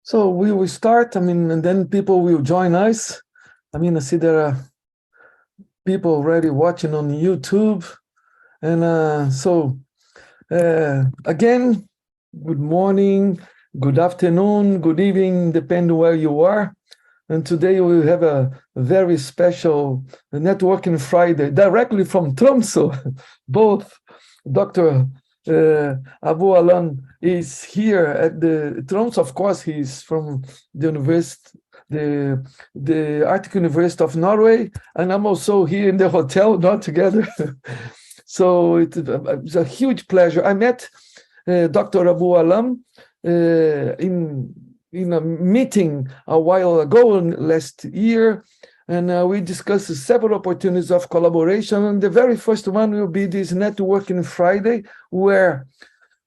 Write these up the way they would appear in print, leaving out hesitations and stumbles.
So we will start, and then people will join us. I see there are people already watching on YouTube. And again, good morning, good afternoon, good evening, depending where you are. And today we have a very special Networking Friday directly from Tromsø. Both Dr. Abu-Alam is here at the Tromsø. Of course, he's from the university, the Arctic University of Norway, and I'm also here in the hotel, not together. So it's a huge pleasure. I met Dr. Abu-Alam in a meeting a while ago last year, and we discussed several opportunities of collaboration. And the very first one will be this Networking Friday, where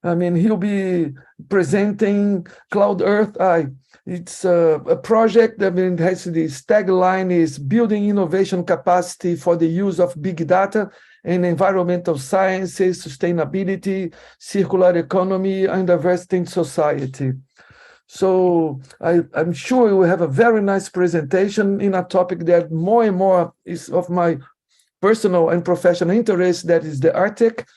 he'll be presenting CloudEARTHi. It's a project that has this tagline is building innovation capacity for the use of big data and environmental sciences, sustainability, circular economy, and diversity in society. So I'm sure we will have a very nice presentation in a topic that more and more is of my personal and professional interest, that is the Arctic.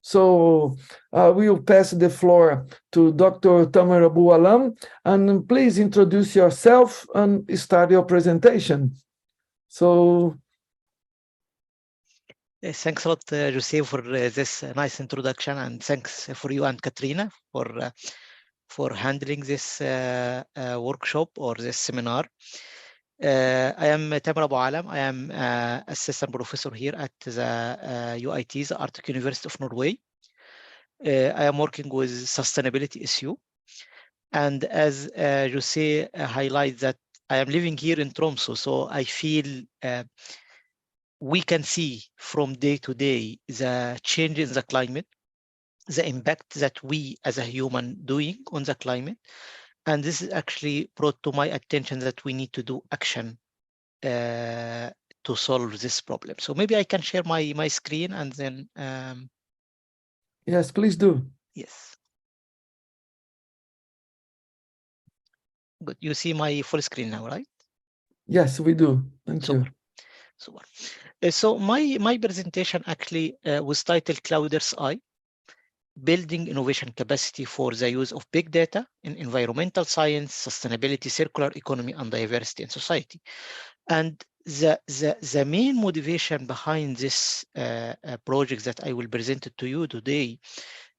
So we will pass the floor to Dr. Tamer Abu-Alam, and please introduce yourself and start your presentation. So. Thanks a lot, Jose, for this nice introduction, and thanks for you and Katrina for handling this workshop or this seminar. I am Tamer Abu-Alam. I am assistant professor here at the UIT, the Arctic University of Norway. I am working with sustainability issue, and as Jose highlights that I am living here in Tromsø, so I feel we can see from day to day the change in the climate, the impact that we as a human doing on the climate. And this is actually brought to my attention that we need to do action to solve this problem. So maybe I can share my screen and then. Yes, please do. Yes. Good. You see my full screen now, right? Yes, we do. Thank you. Super. So my presentation actually was titled CloudEARTHi, Building Innovation Capacity for the Use of Big Data in Environmental Science, Sustainability, Circular Economy, and Diversity in Society. And the main motivation behind this project that I will present it to you today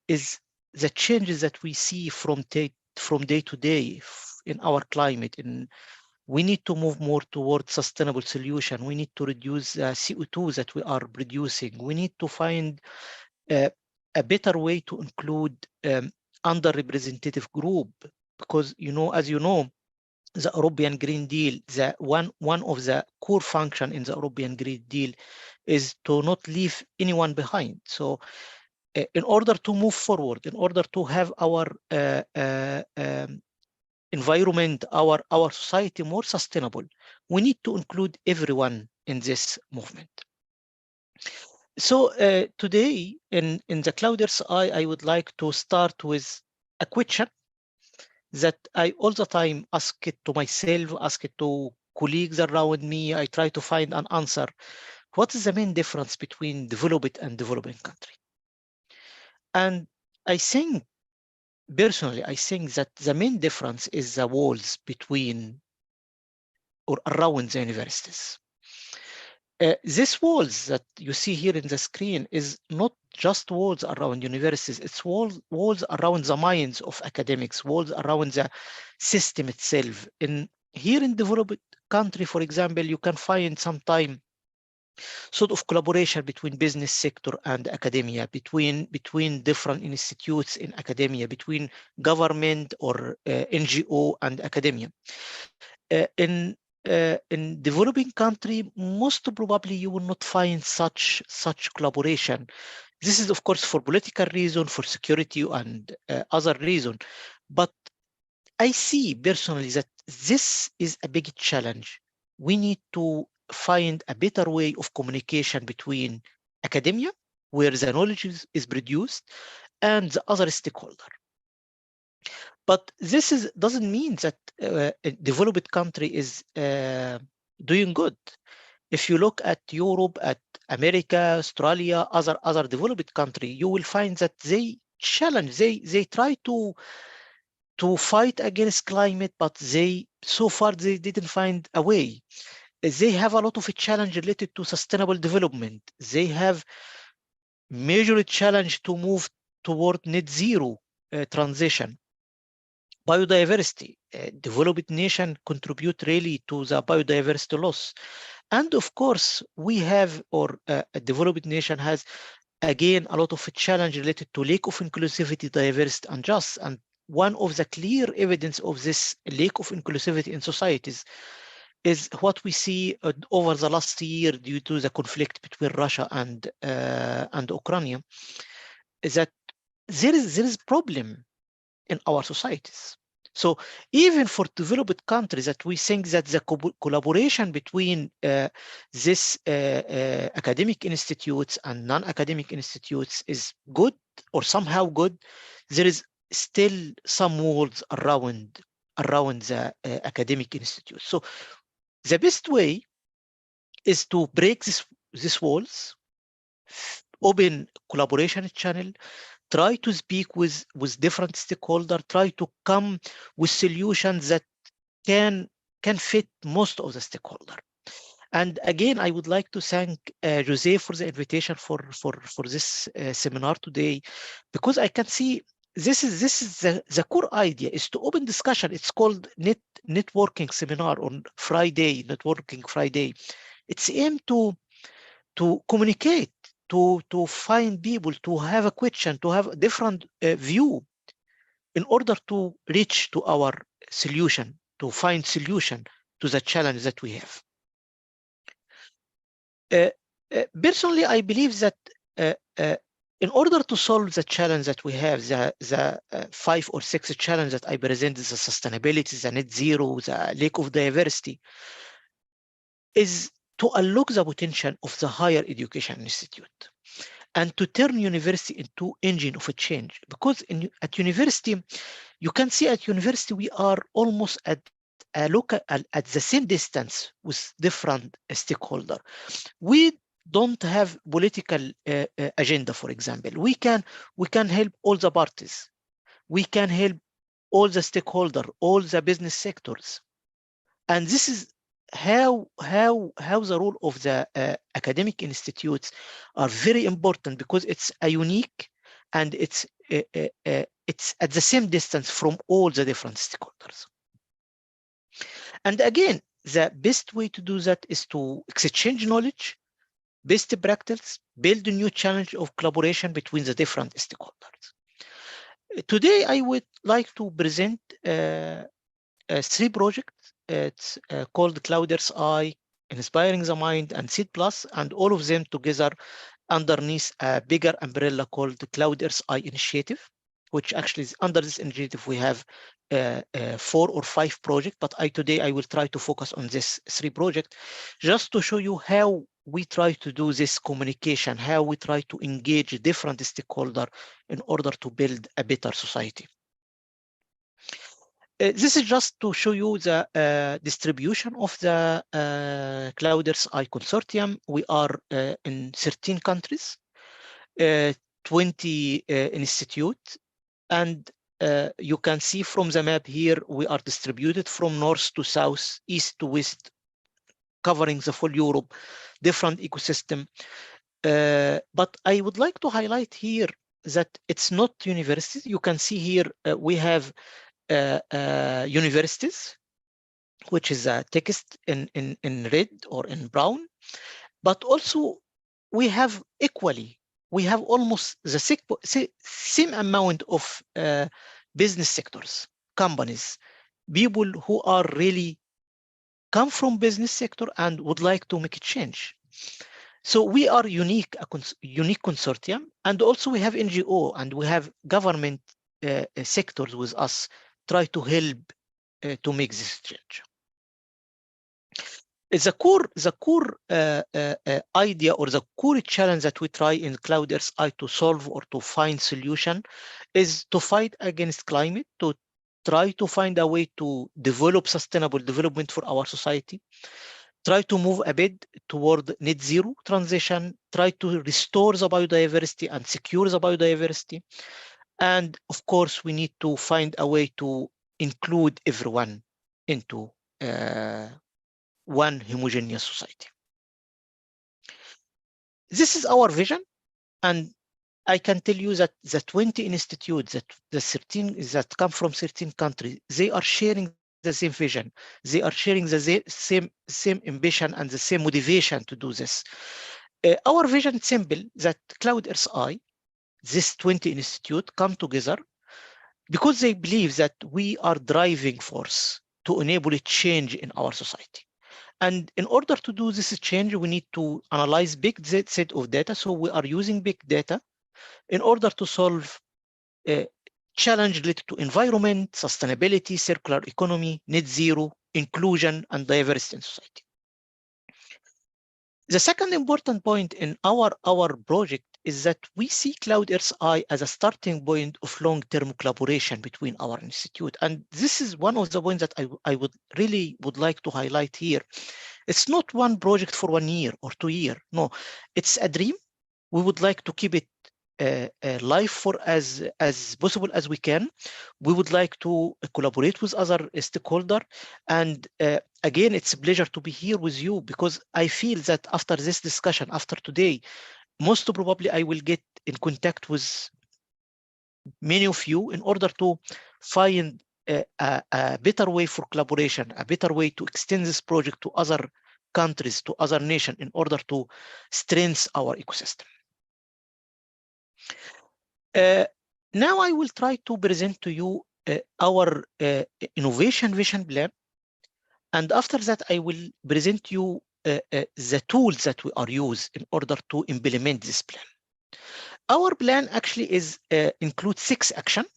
is the changes that we see from day to day in our climate. We need to move more towards sustainable solution. We need to reduce CO2 that we are producing. We need to find a better way to include underrepresentative group, because as you know, the European Green Deal, one of the core function in the European Green Deal is to not leave anyone behind. So in order to move forward, in order to have our environment, our society more sustainable, we need to include everyone in this movement. So today in the CloudEARTHi, I would like to start with a question that I all the time ask it to myself, ask it to colleagues around me. I try to find an answer. What is the main difference between developed and developing country? And personally, I think that the main difference is the walls between or around the universities. These walls that you see here in the screen is not just walls around universities, it's walls around the minds of academics, walls around the system itself. Here in developed country, for example, you can find sometimes sort of collaboration between business sector and academia, between different institutes in academia, between government or NGO and academia. In developing country, most probably you will not find such collaboration. This is, of course, for political reason, for security and other reason. But I see personally that this is a big challenge. We need to find a better way of communication between academia, where the knowledge is produced, and the other stakeholder. But this doesn't mean that a developed country is doing good. If you look at Europe, at America, Australia, other developed country, you will find that they challenge, they try to fight against climate, but so far they didn't find a way. They have a lot of a challenge related to sustainable development. They have major challenge to move toward net zero transition. Biodiversity, developed nation contribute really to the biodiversity loss. And of course, we have, or a developed nation has, again, a lot of a challenge related to lack of inclusivity, diversity, and justice. And one of the clear evidence of this lack of inclusivity in societies is what we see over the last year due to the conflict between Russia and Ukraine, is that there is problem in our societies. So even for developed countries, that we think that the collaboration between this academic institutes and non-academic institutes is good or somehow good, there is still some walls around the academic institutes. So the best way is to break these walls, open collaboration channel, try to speak with different stakeholders, try to come with solutions that can fit most of the stakeholders. And again, I would like to thank Jose for the invitation for this seminar today, because I can see this is the core idea is to open discussion. It's called networking seminar on Friday, networking Friday. It's aimed to communicate, to find people, to have a question, to have a different view in order to reach to our solution, to find solution to the challenge that we have. Personally, I believe that in order to solve the challenge that we have, the 5 or 6 challenges that I presented, the sustainability, the net zero, the lack of diversity, is to unlock the potential of the higher education institute and to turn university into engine of a change. Because at university, you can see at university, we are almost at the same distance with different stakeholders. We don't have political agenda, for example. We can help all the parties. We can help all the stakeholders, all the business sectors. And this is how the role of the academic institutes are very important, because it's a unique and it's at the same distance from all the different stakeholders. And again, the best way to do that is to exchange knowledge, best practice, build a new challenge of collaboration between the different stakeholders. Today, I would like to present 3 projects. It's called CloudEARTHi, Inspiring the Mind, and Seed Plus, and all of them together underneath a bigger umbrella called the CloudEARTHi Initiative, which actually is under this initiative we have 4 or 5 projects, but today I will try to focus on this 3 projects, just to show you how we try to do this communication, how we try to engage different stakeholders in order to build a better society. This is just to show you the distribution of the CloudEARTHi consortium. We are in 13 countries, 20 institutes, and you can see from the map here, we are distributed from north to south, east to west, covering the full Europe, different ecosystem. But I would like to highlight here that it's not universities. You can see here we have universities, which is a text in red or in brown, but also we have equally, we have almost the same amount of business sectors, companies, people who are really come from business sector and would like to make a change. So we are unique consortium, and also we have NGO and we have government sectors with us, try to help to make this change. The core idea or the core challenge that we try in CloudEARTHi to solve or to find solution is to fight against climate, to try to find a way to develop sustainable development for our society, try to move a bit toward net zero transition, try to restore the biodiversity and secure the biodiversity. And of course, we need to find a way to include everyone into one homogeneous society. This is our vision, and I can tell you that the 20 institutes, that the 13 that come from 13 countries, they are sharing the same vision. They are sharing the same ambition and the same motivation to do this. Our vision is simple, that CloudEARTHi, this 20 institute, come together because they believe that we are driving force to enable a change in our society. And in order to do this change, we need to analyze big set of data. So we are using big data in order to solve a challenge related to environment, sustainability, circular economy, net zero, inclusion, and diversity in society. The second important point in our project is that we see CloudEARTHi as a starting point of long-term collaboration between our institute. And this is one of the points that I would like to highlight here. It's not one project for 1 year or 2 years. No, it's a dream. We would like to keep it live for as possible as we can. We would like to collaborate with other stakeholders. And again, it's a pleasure to be here with you, because I feel that after this discussion, after today, most probably I will get in contact with many of you in order to find a better way for collaboration, a better way to extend this project to other countries, to other nations, in order to strengthen our ecosystem. Now I will try to present to you our innovation vision plan. And after that, I will present you the tools that we are using in order to implement this plan. Our plan actually includes 6 actions,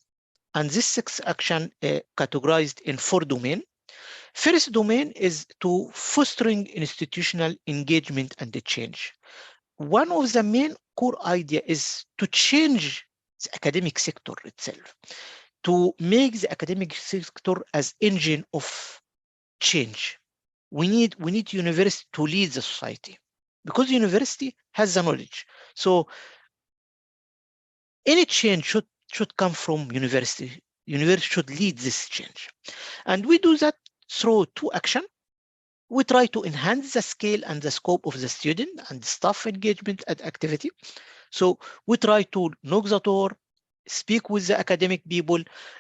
and this 6 actions categorized in 4 domains. First domain is to fostering institutional engagement and the change. One of the main core idea is to change the academic sector itself, to make the academic sector as engine of change. We need university to lead the society, because university has the knowledge. So any change should come from university. University should lead this change. And we do that through 2 actions. We try to enhance the scale and the scope of the student and staff engagement and activity. So we try to knock the door, speak with the academic people,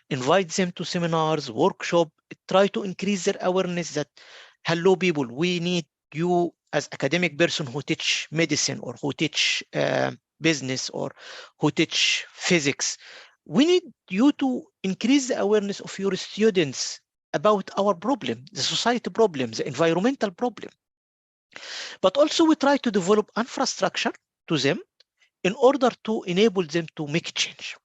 invite them to seminars, workshop, try to increase their awareness that, hello people, we need you as academic person who teach medicine or who teach business or who teach physics. We need you to increase the awareness of your students about our problem, the society problem, the environmental problem. But also we try to develop infrastructure to them in order to enable them to make change.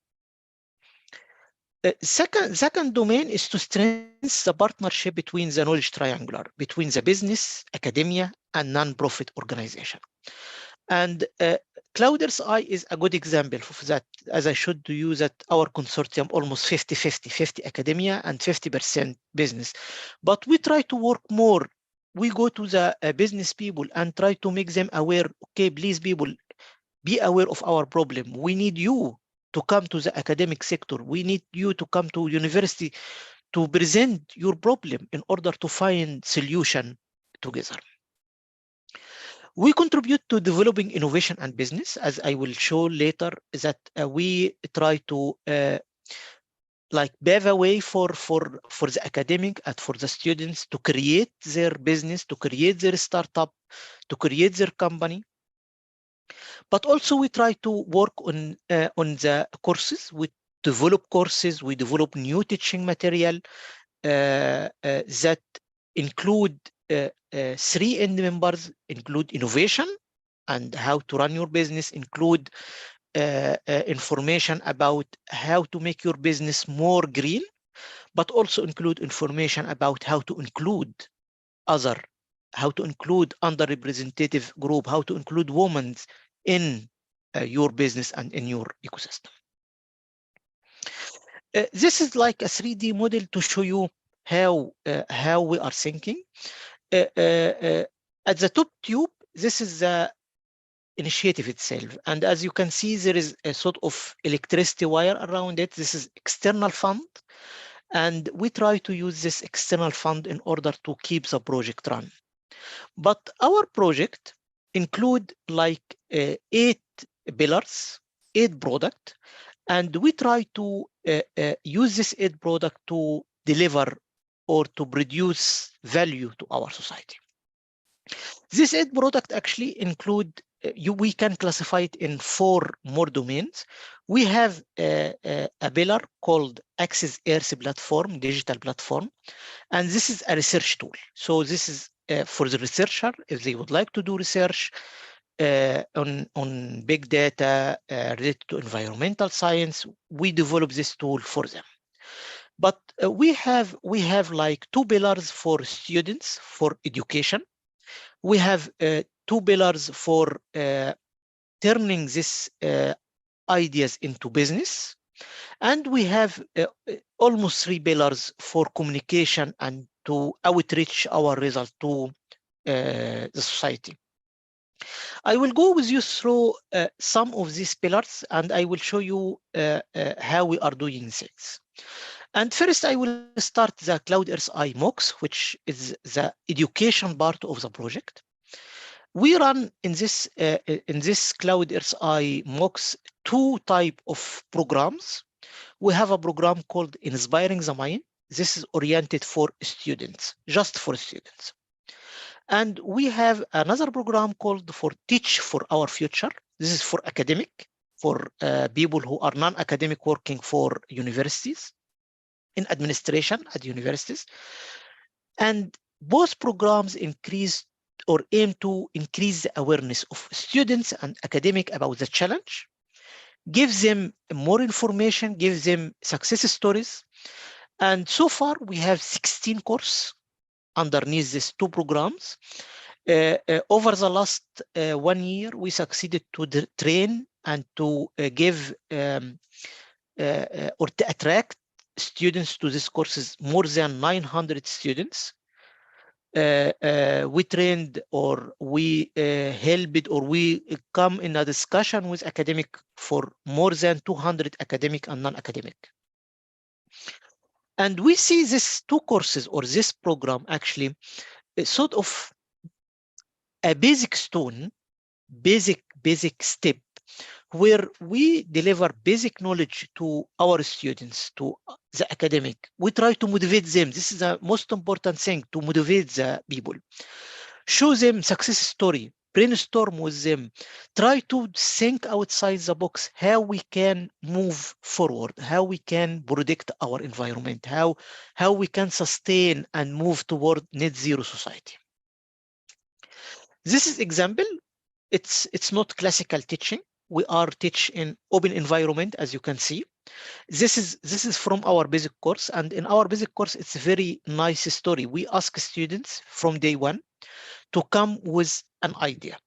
Second domain is to strengthen the partnership between the knowledge triangular, between the business, academia, and non-profit organization. And CloudEARTHi is a good example of that, as I showed to you that our consortium almost 50-50, 50 academia and 50% business. But we try to work more. We go to the business people and try to make them aware, okay, please people, be aware of our problem. We need you to come to the academic sector. We need you to come to university to present your problem in order to find solution together. We contribute to developing innovation and business, as I will show later, that we try to like pave a way for the academic and for the students to create their business, to create their startup, to create their company. But also we try to work on the courses. We develop courses, we develop new teaching material that include 3 end members, include innovation and how to run your business, include information about how to make your business more green, but also include information about how to include how to include underrepresented group, how to include women in your business and in your ecosystem. This is like a 3D model to show you how we are thinking. At the top tube, this is the initiative itself. And as you can see, there is a sort of electricity wire around it. This is external fund. And we try to use this external fund in order to keep the project run. But our project include like 8 pillars, 8 products, and we try to use this 8 product to deliver or to produce value to our society. This 8 product actually include, we can classify it in 4 more domains. We have a pillar called Access Earth platform, digital platform, and this is a research tool. So this is for the researcher, if they would like to do research on big data related to environmental science, we develop this tool for them. But we have like 2 pillars for students, for education. We have 2 pillars for turning these ideas into business. And we have almost 3 pillars for communication and to outreach our result to the society. I will go with you through some of these pillars, and I will show you how we are doing things. And first, I will start the CloudEARTHi MOOCs, which is the education part of the project. We run in this CloudEARTHi MOOCs 2 types of programs. We have a program called Inspiring the Mind. This is oriented for students, just for students. And we have another program called for Teach for Our Future. This is for academic, for people who are non-academic working for universities, in administration at universities. And both programs increase or aim to increase the awareness of students and academic about the challenge, give them more information, give them success stories. And so far, we have 16 courses underneath these 2 programs. Over the last 1 year, we succeeded to train and to give or to attract students to these courses, more than 900 students. We trained or we helped or we come in a discussion with academic for more than 200 academic and non-academic. And we see these 2 courses or this program actually sort of a basic stone, basic step where we deliver basic knowledge to our students, to the academic. We try to motivate them. This is the most important thing, to motivate the people. Show them success story, brainstorm with them, try to think outside the box how we can move forward, how we can protect our environment, how we can sustain and move toward net zero society. This is example. It's not classical teaching. We are teach in open environment, as you can see. This is from our basic course, and in our basic course, it's a very nice story. We ask students from day 1 to come with an idea.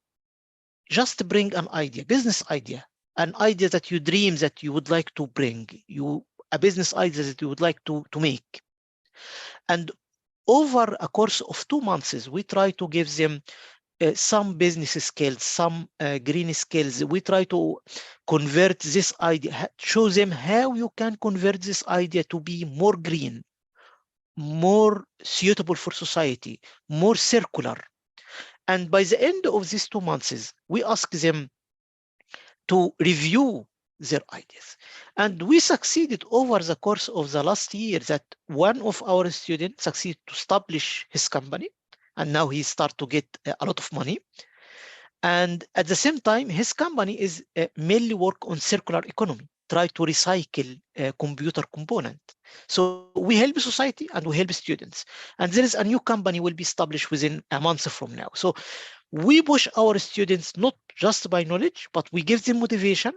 Just bring an idea, business idea, an idea that you dream that you would like to bring, a business idea that you would like to make. And over a course of 2 months, we try to give them some business skills, some green skills. We try to convert this idea, show them how you can convert this idea to be more green, more suitable for society, more circular. And by the end of these 2 months, we ask them to review their ideas. And we succeeded over the course of the last year that one of our students succeeded to establish his company. And now he starts to get a lot of money. And at the same time, his company is mainly work on circular economy, try to recycle computer component. So we help society and we help students. And there is a new company will be established within a month from now. So we push our students not just by knowledge, but we give them motivation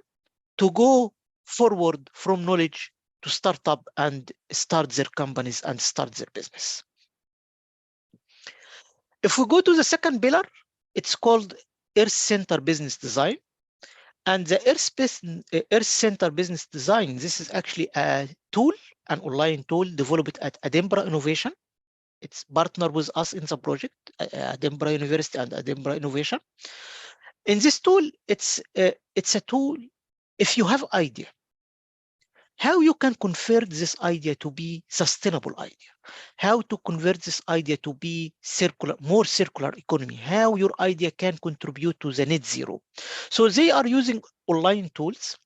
to go forward from knowledge to start up and start their companies and start their business. If we go to the second pillar, it's called Earth Center Business Design. And the Earth Center Business Design, this is actually a tool, an online tool developed at Edinburgh Innovation. It's partner with us in the project, Edinburgh University and Edinburgh Innovation. In this tool, it's a tool, if you have idea, how you can convert this idea to be sustainable idea, how to convert this idea to be circular, more circular economy, how your idea can contribute to the net zero. So they are using online tools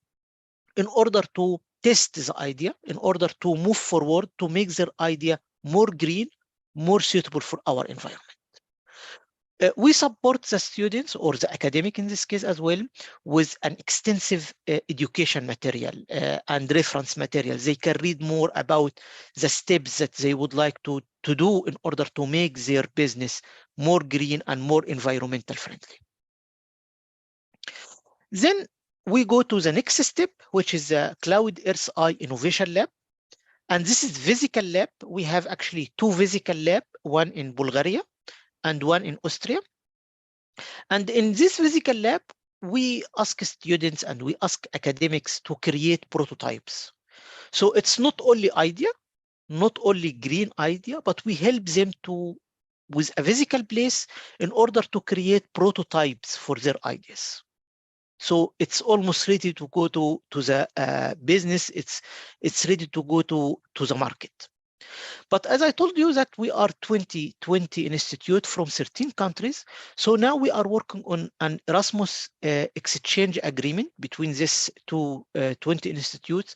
in order to test the idea, in order to move forward, to make their idea more green, more suitable for our environment. We support the students or the academic in this case as well with an extensive education material and reference material. They can read more about the steps that they would like to do in order to make their business more green and more environmental friendly. Then we go to the next step, which is the CloudEARTHi Innovation Lab. And this is physical lab. We have actually two physical lab, one in Bulgaria and one in Austria. And in this physical lab, we ask students and we ask academics to create prototypes. So it's not only idea, not only green idea, but we help them to, with a physical place, in order to create prototypes for their ideas. So it's almost ready to go to the business. It's ready to go to the market. But as I told you that we are 20 institute from 13 countries. So now we are working on an Erasmus exchange agreement between these two 20 institutes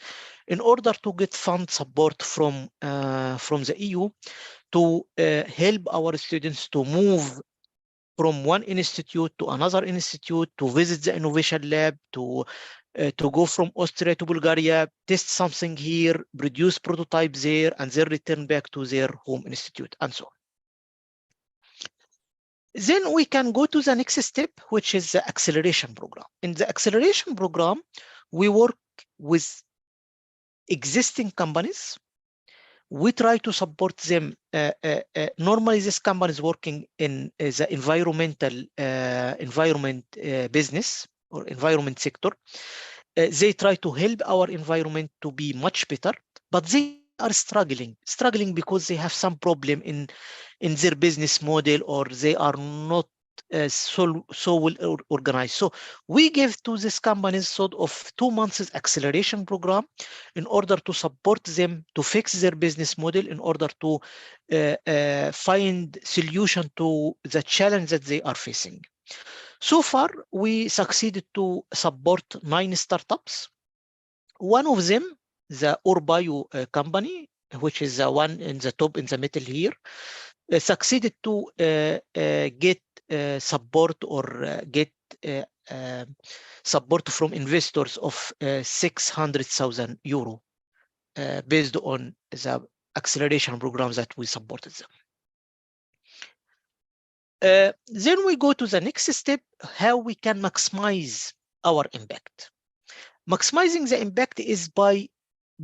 in order to get fund support from the EU to help our students to move from one institute to another institute, to visit the innovation lab, to go from Austria to Bulgaria, test something here, produce prototypes there, and then return back to their home institute, and so on. Then we can go to the next step, which is the acceleration program. In the acceleration program, we work with existing companies. We try to support them. Normally, this company is working in the environment business or environment sector. They try to help our environment to be much better, but they are struggling because they have some problem in their business model, or they are not so well organized. So we give to these companies sort of 2 months acceleration program in order to support them to fix their business model, in order to find solution to the challenge that they are facing. So far, we succeeded to support 9 startups. One of them, the Orbio company, which is the one in the top in the middle here, succeeded to get support or get support from investors of 600,000 euro based on the acceleration programs that we supported them. Then we go to the next step, how we can maximize our impact. Maximizing the impact is by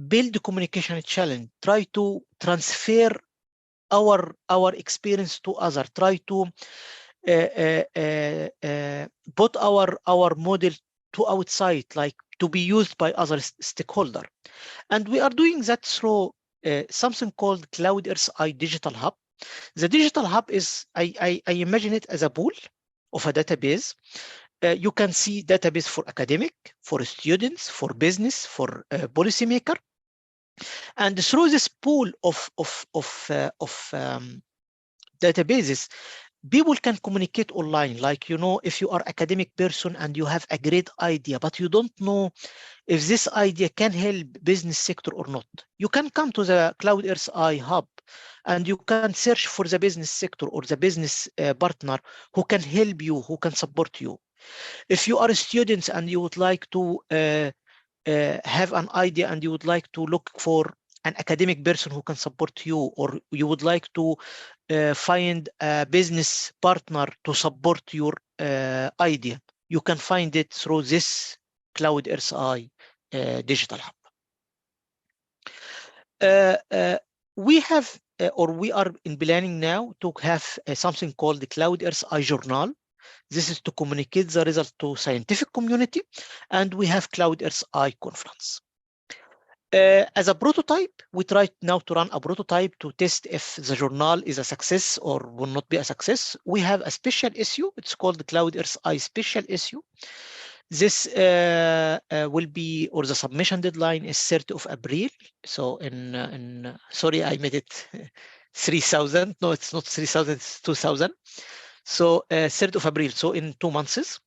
build communication challenge, try to transfer our experience to others, try to put our model to outside, like to be used by other stakeholders. And we are doing that through something called CloudEARTHi Digital Hub. The Digital Hub is, I imagine it as a pool of a database. You can see database for academic, for students, for business, for policymaker. And through this pool of databases, people can communicate online. Like, you know, if you are academic person and you have a great idea, but you don't know if this idea can help business sector or not, you can come to the CloudEARTHi Hub and you can search for the business sector or the business partner who can help you, who can support you. If you are a student and you would like to have an idea and you would like to look for an academic person who can support you, or you would like to find a business partner to support your idea, you can find it through this CloudEARTHi Digital Hub. We have, or we are in planning now to have something called the CloudEARTHi Journal. This is to communicate the result to scientific community. And we have CloudEARTHi conference. As a prototype, we try now to run a prototype to test if the journal is a success or will not be a success. We have a special issue. It's called the CloudEARTHi special issue. This will be, or the submission deadline is 30th of April. So sorry, I made it 3,000. No, it's not 3,000, it's 2,000. So 30th of April, so in 2 months.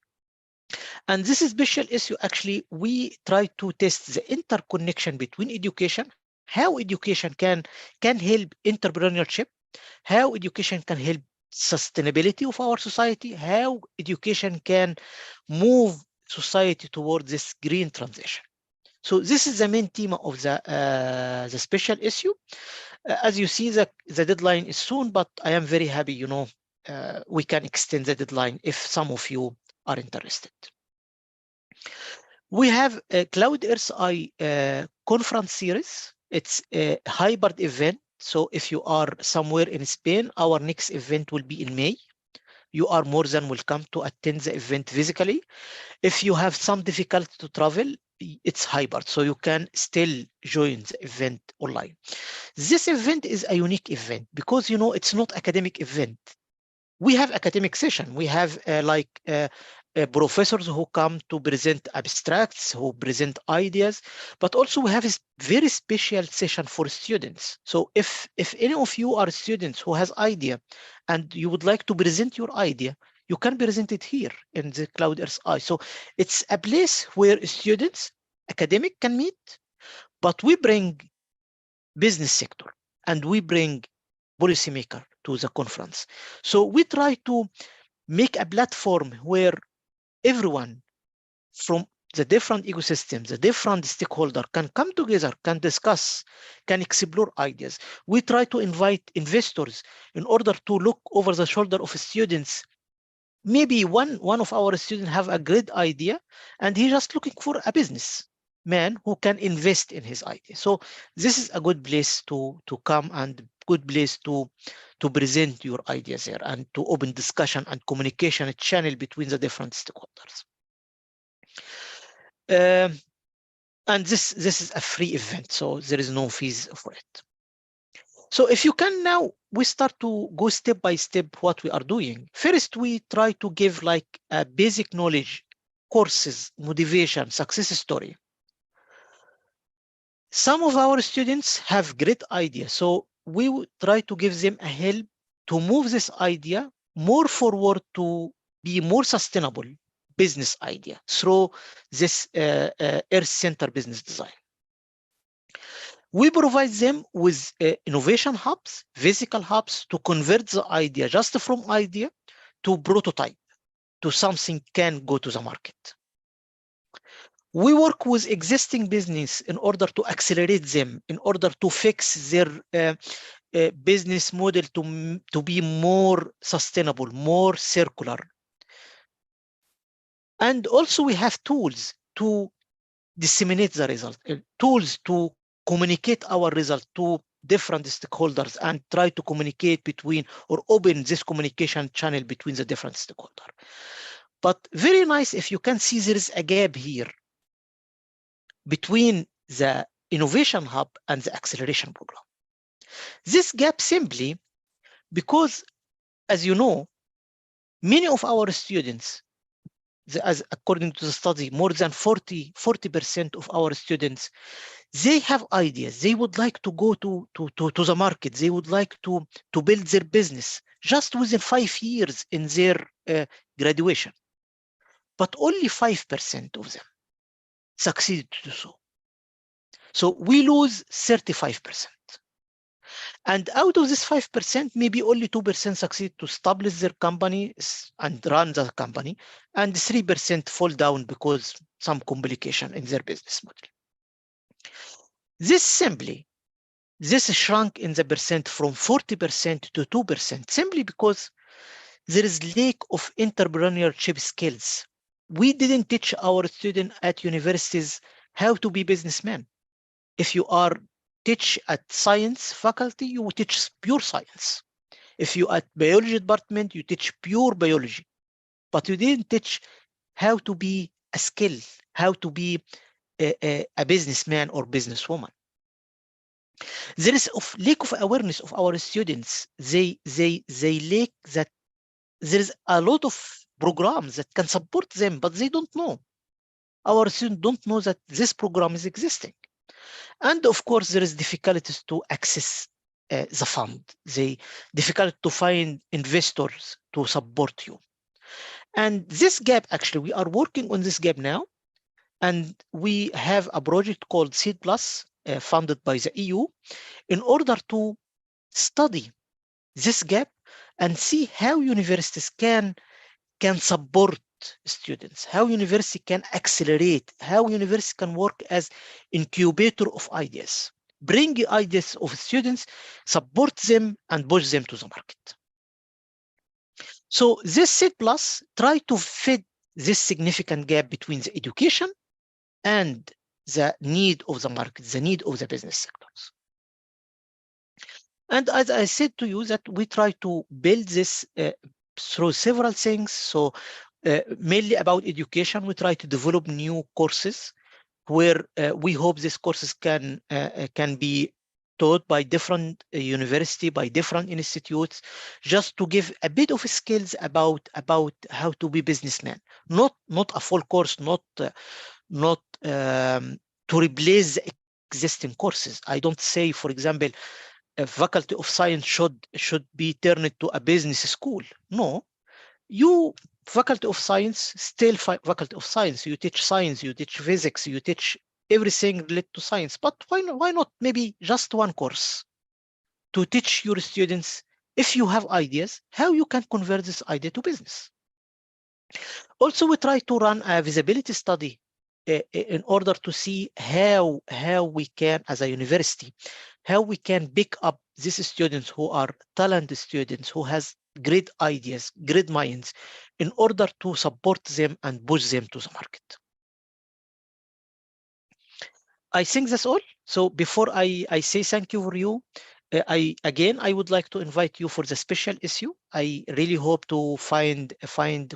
And this special issue, actually, we try to test the interconnection between education, how education can help entrepreneurship, how education can help sustainability of our society, how education can move society towards this green transition. So this is the main theme of the special issue. As you see, the deadline is soon, but I am very happy, we can extend the deadline if some of you are interested. We have a CloudEARTHi conference series. It's a hybrid event. So if you are somewhere in Spain, our next event will be in May. You are more than welcome to attend the event physically. If you have some difficulty to travel, it's hybrid, so you can still join the event online. This event is a unique event because, it's not academic event. We have academic session. We have professors who come to present abstracts, who present ideas, but also we have a very special session for students. So if any of you are students who has idea and you would like to present your idea, you can present it here in the CloudEARTHi. So it's a place where students, academic can meet, but we bring business sector and we bring policymaker to the conference. So we try to make a platform where everyone from the different ecosystems, the different stakeholders can come together, can discuss, can explore ideas. We try to invite investors in order to look over the shoulder of students. Maybe one of our students have a great idea and he's just looking for a business man who can invest in his idea. So this is a good place to come and good place to present your ideas there and to open discussion and communication channel between the different stakeholders. And this is a free event, so there is no fees for it. So if you can now, we start to go step by step what we are doing. First, we try to give like a basic knowledge, courses, motivation, success story. Some of our students have great ideas, so we would try to give them a help to move this idea more forward to be more sustainable business idea through this Earth Center business design. We provide them with innovation hubs, physical hubs to convert the idea just from idea to prototype, to something can go to the market. We work with existing business in order to accelerate them, in order to fix their business model to be more sustainable, more circular. And also we have tools to disseminate the result, tools to communicate our result to different stakeholders and try to communicate between or open this communication channel between the different stakeholders. But very nice if you can see there is a gap here between the innovation hub and the acceleration program. This gap simply because, as you know, many of our students, as according to the study, more than 40% of our students, they have ideas. They would like to go to the market. They would like to build their business just within 5 years in their graduation. But only 5% of them succeed to do so. So we lose 35%. And out of this 5%, maybe only 2% succeed to establish their company and run the company, and 3% fall down because some complication in their business model. This shrunk in the percent from 40% to 2%, simply because there is lack of entrepreneurship skills. We didn't teach our students at universities how to be businessmen. If you are teach at science faculty, you teach pure science. If you at biology department, you teach pure biology. but you didn't teach how to be a skill, how to be a businessman or businesswoman. There is lack of awareness of our students. They lack that there is a lot of programs that can support them, but they don't know. Our students don't know that this program is existing. And of course, there is difficulties to access the fund. They difficult to find investors to support you. And this gap, actually, we are working on this gap now. And we have a project called Seed Plus, funded by the EU, in order to study this gap and see how universities can support students, how university can accelerate, how university can work as incubator of ideas, bring ideas of students, support them, and push them to the market. So this Seed Plus try to fit this significant gap between the education and the need of the market, the need of the business sectors. And as I said to you, that we try to build this through several things. So mainly about education, we try to develop new courses where we hope these courses can be taught by different university, by different institutes, just to give a bit of skills about how to be businessman. Not a full course, not to replace the existing courses. I don't say, for example, a faculty of science should be turned to a business school. No, you faculty of science still faculty of science. You teach science, you teach physics, you teach everything related to science. But why not maybe just one course to teach your students, if you have ideas, how you can convert this idea to business. Also, we try to run a visibility study in order to see how we can, as a university, how we can pick up these students who are talented students, who has great ideas, great minds, in order to support them and push them to the market. I think that's all. So before I say thank you for you, I would like to invite you for the special issue. I really hope to find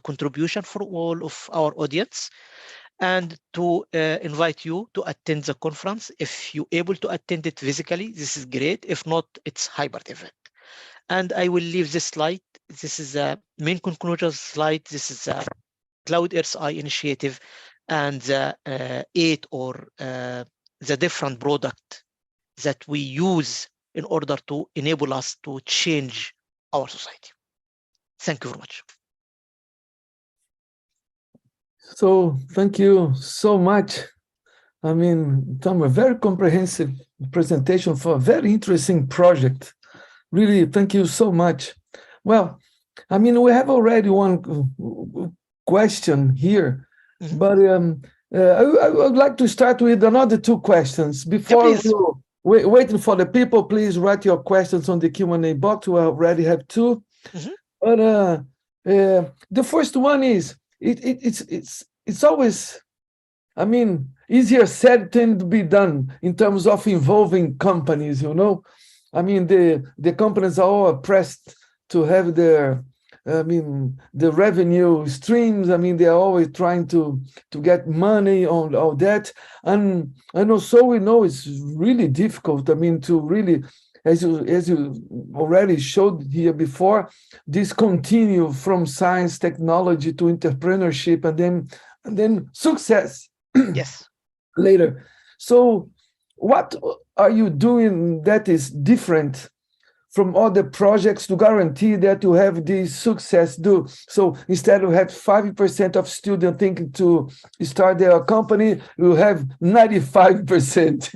contribution for all of our audience, and to invite you to attend the conference. If you're able to attend it physically, this is great. If not, it's hybrid event. And I will leave this slide. This is a main conclusion slide. This is a CloudEARTHi initiative and the 8 or the different product that we use in order to enable us to change our society. Thank you very much. So thank you so much. I mean, Tamer, very comprehensive presentation for a very interesting project. Really, thank you so much. Well, I mean, we have already one question here, but I would like to start with another two questions. Before waiting for the people, please write your questions on the Q&A box. We already have two. But the first one is, it's always, I mean, easier said than to be done in terms of involving companies, you know. I mean, the companies are all pressed to have their, I mean, the revenue streams. I mean, they're always trying to get money on all that. And also we know it's really difficult, I mean, to really, as you already showed here before, discontinue from science, technology to entrepreneurship, and then success. Yes. Later. So what are you doing that is different from other projects to guarantee that you have this success? So instead of have 5% of students thinking to start their company, you have 95%.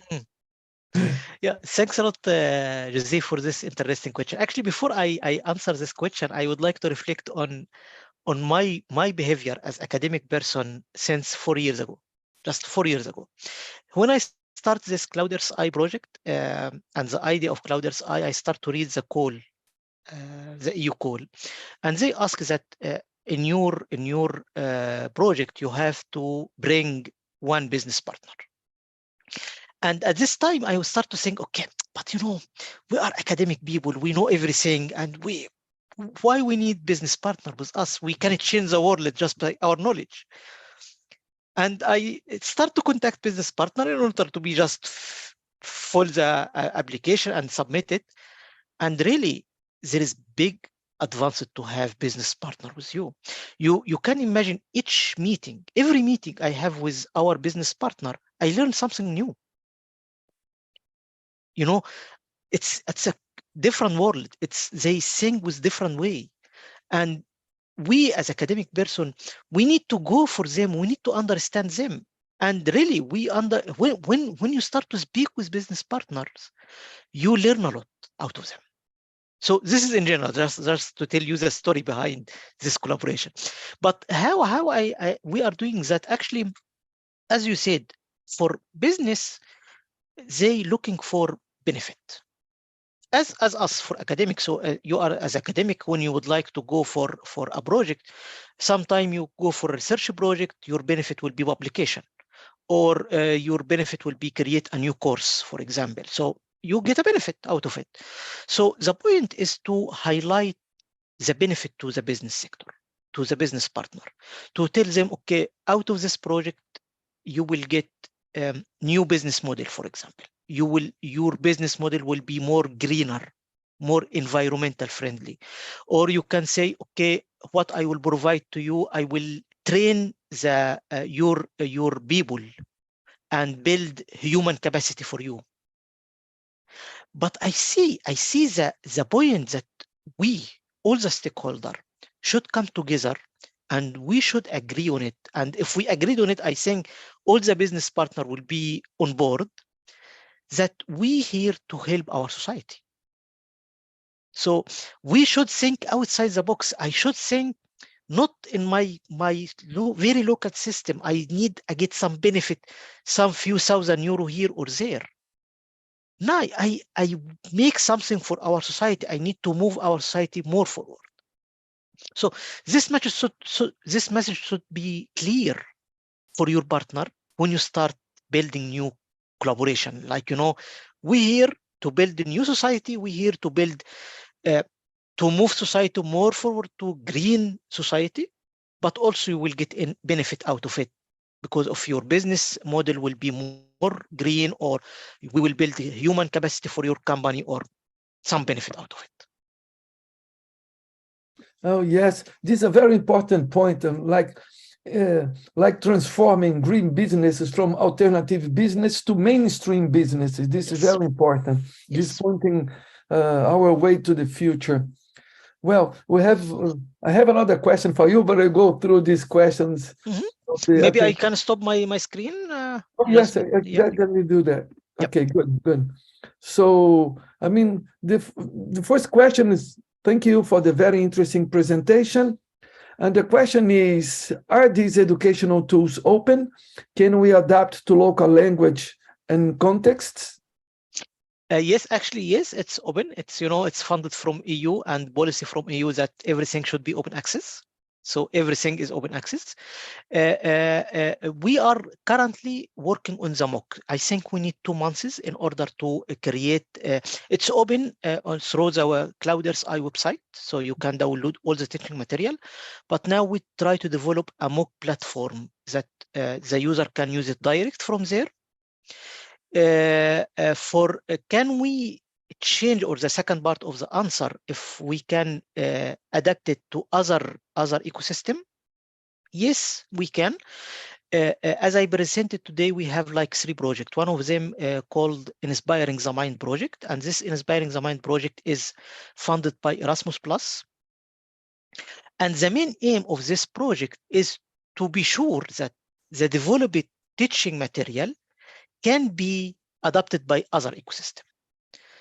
Yeah, thanks a lot, Jose, for this interesting question. Actually, before I answer this question, I would like to reflect on my behavior as academic person since 4 years ago, just 4 years ago. When I start this CloudEARTHi project and the idea of CloudEARTHi, I start to read the call, the EU call, and they ask that in your project you have to bring one business partner. And at this time, I will start to think, okay, but you know, we are academic people, we know everything, and we why we need business partner with us? We can change the world just by our knowledge. And I start to contact business partner in order to be just fill the application and submit it. And really, there is big advantage to have business partner with you. You can imagine each meeting, every meeting I have with our business partner, I learn something new. You know, it's a different world. They think with different way. And we as academic person, we need to go for them. We need to understand them. And really, when you start to speak with business partners, you learn a lot out of them. So this is in general, just to tell you the story behind this collaboration. But how we are doing that, actually, as you said, for business, they looking for benefit. As us for academics, so you are as academic, when you would like to go for a project, sometime you go for a research project, your benefit will be publication, or your benefit will be create a new course, for example. So you get a benefit out of it. So the point is to highlight the benefit to the business sector, to the business partner, to tell them, okay, out of this project, you will get new business model, for example. Your business model will be more greener, more environmental friendly. Or you can say, okay, what I will provide to you, I will train your people and build human capacity for you. But I see the point that we, all the stakeholders, should come together and we should agree on it. And if we agreed on it, I think all the business partner will be on board that we here to help our society. So we should think outside the box. I should think not in my very local system. I get some benefit, some few thousand euro here or there. No, I make something for our society. I need to move our society more forward. So this message should be clear for your partner when you start building new collaboration. Like, we here to build a new society. We here to build, to move society more forward to green society, but also you will get in benefit out of it because of your business model will be more green, or we will build human capacity for your company or some benefit out of it. Oh, yes, this is a very important point. Like transforming green businesses from alternative business to mainstream businesses. This is very important. Yes. This pointing our way to the future. Well, I have another question for you, but I go through these questions. Maybe I can stop my screen. Yes, let me do that. Yep. Okay, good. So, I mean, the first question is, thank you for the very interesting presentation. And the question is, are these educational tools open? Can we adapt to local language and contexts? Yes, actually, yes, it's open. It's, it's funded from EU and policy from EU that everything should be open access. So everything is open access. We are currently working on the mock. I think we need 2 months in order to create. It's open through our CloudEARTHi website, so you can download all the teaching material. But now we try to develop a mock platform that the user can use it direct from there. Can we change, or the second part of the answer, if we can adapt it to other ecosystem? Yes, we can. As I presented today, we have like 3 projects. One of them called Inspiring the Mind project, and this Inspiring the Mind project is funded by Erasmus+. And the main aim of this project is to be sure that the developed teaching material can be adopted by other ecosystems.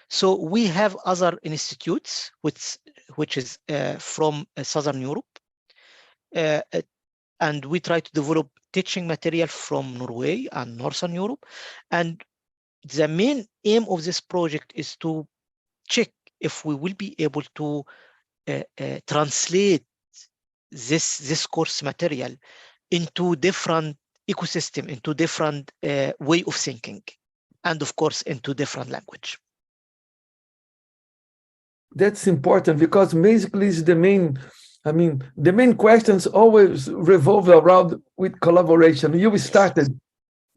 So we have other institutes, which is from Southern Europe, and we try to develop teaching material from Norway and Northern Europe. And the main aim of this project is to check if we will be able to translate this course material into different ecosystem, into different way of thinking, and of course into different language. that's important because basically it's the main, I mean, the main questions always revolve around with collaboration. You started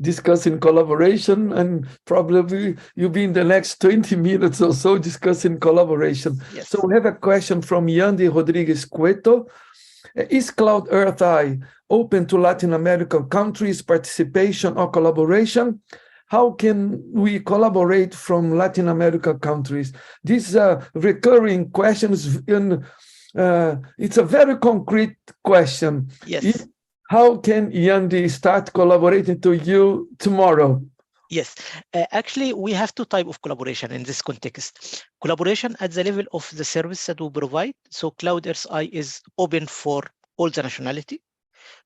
discussing collaboration, and probably you'll be in the next 20 minutes or so discussing collaboration. Yes. So we have a question from Yandy Rodriguez Cueto. Is CloudEARTHi open to Latin American countries' participation or collaboration? How can we collaborate from Latin American countries? These are recurring questions, and it's a very concrete question. Yes. How can Yandy start collaborating to you tomorrow? Yes, actually, we have two types of collaboration in this context. Collaboration at the level of the service that we provide. So CloudEARTHi is open for all the nationality.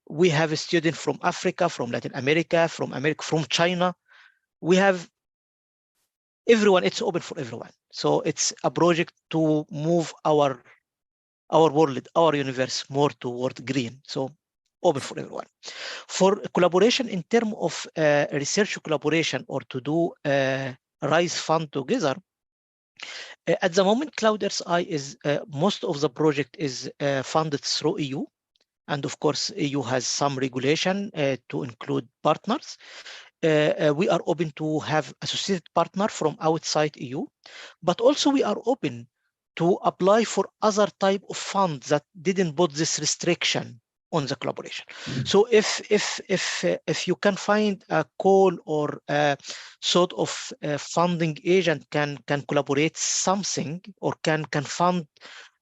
We have a student from Africa, from Latin America, from China. We have everyone. It's open for everyone. So it's a project to move our world, our universe more toward green. So open for everyone. For collaboration in terms of research collaboration or to do raise fund together, at the moment, CloudEARTHi is most of the project is funded through EU. And of course, EU has some regulation to include partners. We are open to have associated partner from outside EU, but also we are open to apply for other type of funds that didn't put this restriction on the collaboration. So if you can find a call or a sort of funding agent can collaborate something or can fund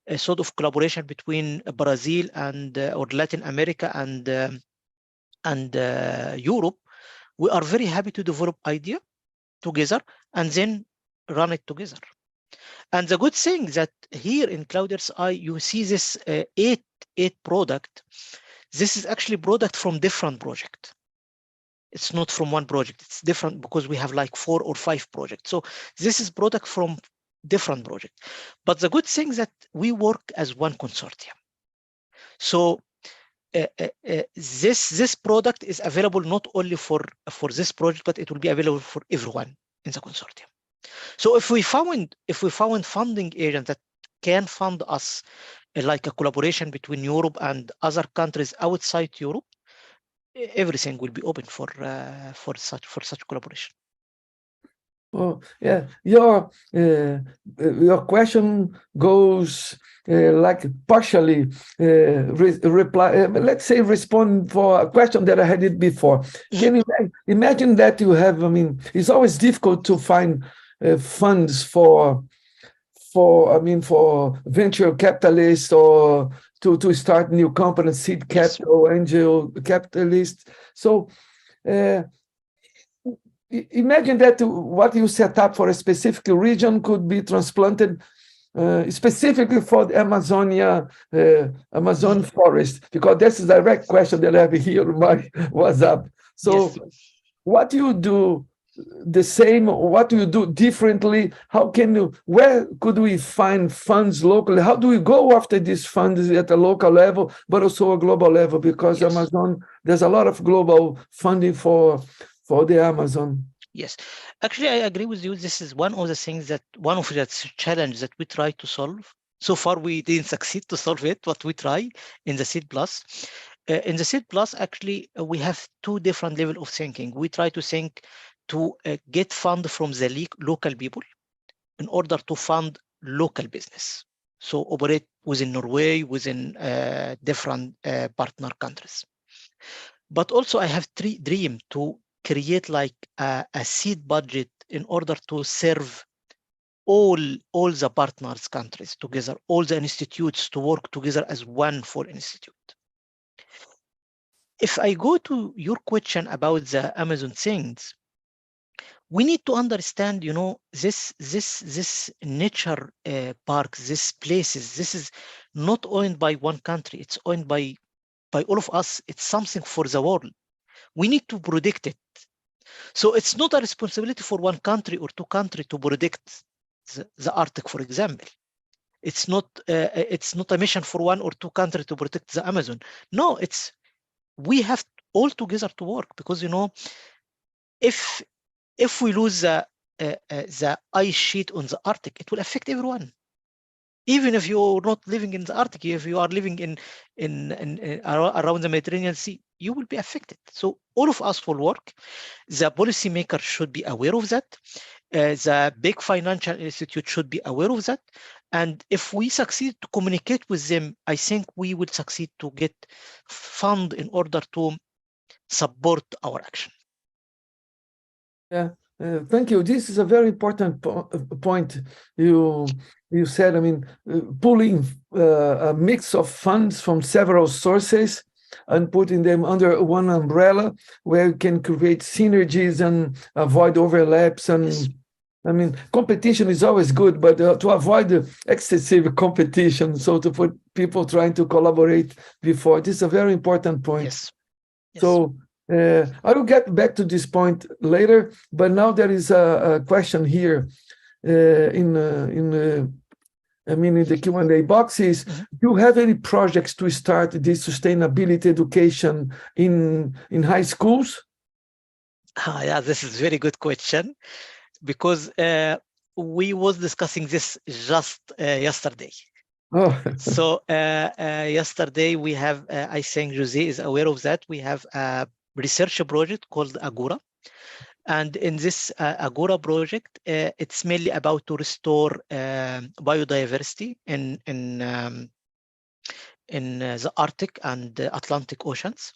a sort of collaboration between Brazil and or Latin America and Europe, we are very happy to develop idea together and then run it together. And the good thing that here in CloudEARTHi, you see this eight product. This is actually product from different project. It's not from one project. It's different because we have like 4 or 5 projects. So this is product from different project. But the good thing that we work as one consortium. So this product is available not only for this project, but it will be available for everyone in the consortium. So if we found funding agent that can fund us like a collaboration between Europe and other countries outside Europe, everything will be open for such collaboration. Oh, yeah, your question goes like partially reply. Let's say respond for a question that I had it before. Can you imagine that you have? I mean, it's always difficult to find funds for venture capitalists or to start new companies, seed capital, angel capitalists. So imagine that what you set up for a specific region could be transplanted specifically for the Amazon forest, because that's a direct question that I have here on my WhatsApp. So what do you do the same? What do you do differently? Where could we find funds locally? How do we go after these funds at a local level, but also a global level? Because Amazon, there's a lot of global funding for the Amazon. Yes, actually, I agree with you. This is one of the challenges that we try to solve. So far, we didn't succeed to solve it, but we try in the Seed Plus. In the Seed Plus, actually, we have 2 different levels of thinking. We try to think to get fund from the local people in order to fund local business. So operate within Norway, within different partner countries. But also I have dream to create like a seed budget in order to serve all the partners countries together, all the institutes to work together as one full institute. If I go to your question about the Amazon things, we need to understand, this nature parks, these places, this is not owned by one country. It's owned by all of us. It's something for the world. We need to protect it. So it's not a responsibility for one country or 2 countries to protect the Arctic, for example. It's not a mission for 1 or 2 countries to protect the Amazon. No, we have all together to work, because if we lose the ice sheet on the Arctic, it will affect everyone. Even if you're not living in the Arctic, if you are living around the Mediterranean Sea, you will be affected. So all of us will work. The policymaker should be aware of that. The big financial institute should be aware of that. And if we succeed to communicate with them, I think we will succeed to get fund in order to support our action. Yeah, thank you. This is a very important point you said. I mean, pulling a mix of funds from several sources and putting them under one umbrella where you can create synergies and avoid overlaps. And Yes. I mean, competition is always good, but to avoid the excessive competition, so to put people trying to collaborate before, this is a very important point. Yes. Yes. So I will get back to this point later, but now there is a question here in the Q&A boxes. Mm-hmm. Do you have any projects to start this sustainability education in high schools? Yeah, this is a very good question, because we was discussing this just yesterday. Oh. So yesterday we have, I think Jose is aware of that, we have a research project called Agora. And in this Agora project, it's mainly about to restore biodiversity in the Arctic and the Atlantic Oceans.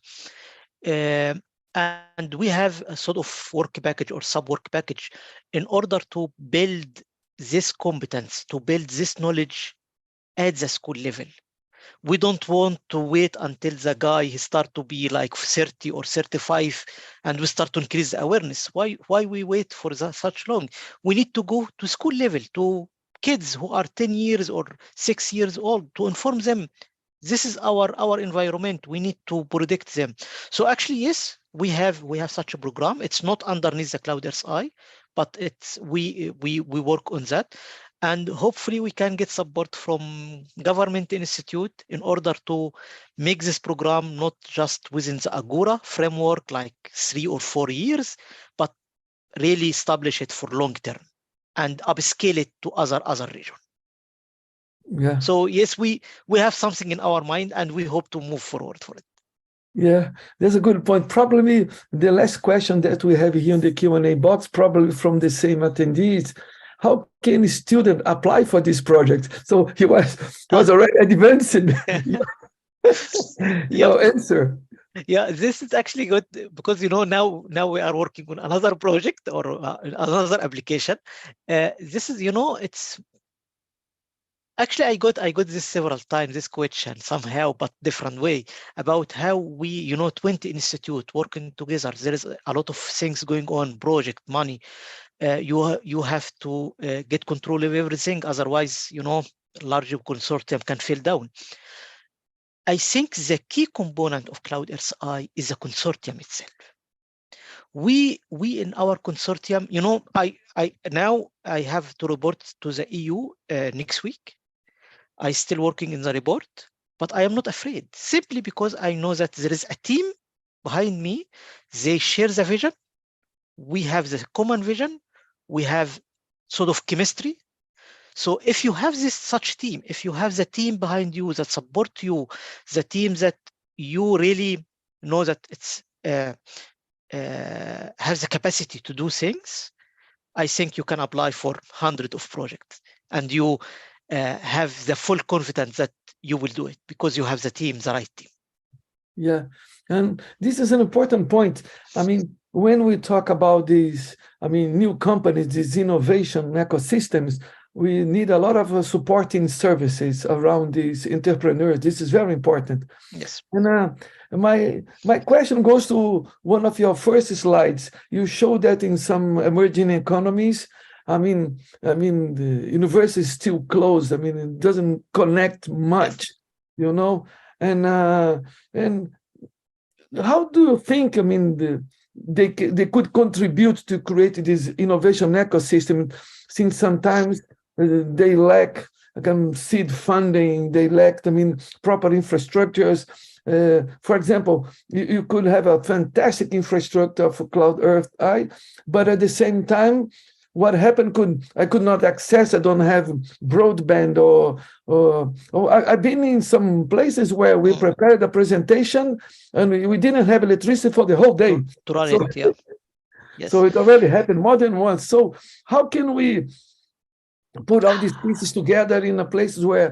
And we have a sort of work package or sub-work package in order to build this competence, to build this knowledge at the school level. We don't want to wait until the guy start to be like 30 or 35 and we start to increase the awareness. Why we wait for such long? We need to go to school level, to kids who are 10 years or 6 years old, to inform them this is our environment. We need to protect them. So actually, yes, we have such a program. It's not underneath the CloudEARTHi, but it's we work on that. And hopefully we can get support from government institute in order to make this program not just within the Agora framework, like 3 or 4 years, but really establish it for long term and upscale it to other regions. Yeah. So yes, we have something in our mind and we hope to move forward for it. Yeah, that's a good point. Probably the last question that we have here in the Q&A box, probably from the same attendees. How can a student apply for this project? So he was already advancing your answer. Yeah, this is actually good because now we are working on another project or another application. This is it's actually I got this several times, this question somehow, but different way, about how we 20 institute working together. There is a lot of things going on, project money. You have to get control of everything, otherwise large consortium can fall down. I think the key component of CloudEARTHi is the consortium itself. We in our consortium, I have to report to the EU next week. I still working in the report, but I am not afraid, simply because I know that there is a team behind me. They share the vision. We have the common vision. We have sort of chemistry. So if you have such team, if you have the team behind you that support you, the team that you really know that it's has the capacity to do things, I think you can apply for hundreds of projects, and you have the full confidence that you will do it because you have the team, the right team. Yeah, and this is an important point. I mean, when we talk about these, new companies, these innovation ecosystems, we need a lot of supporting services around these entrepreneurs. This is very important. Yes. And my question goes to one of your first slides. You show that in some emerging economies, the university is still closed. It doesn't connect much, And how do you think? They could contribute to create this innovation ecosystem, since sometimes they lack seed funding, they lack proper infrastructures. For example, you could have a fantastic infrastructure for CloudEARTHi, but at the same time, what happened I could not access. I don't have broadband, or I've been in some places where we prepared a presentation and we didn't have electricity for the whole day. To run it, yeah. Yes. So it already happened more than once. So how can we put all these pieces together in a places where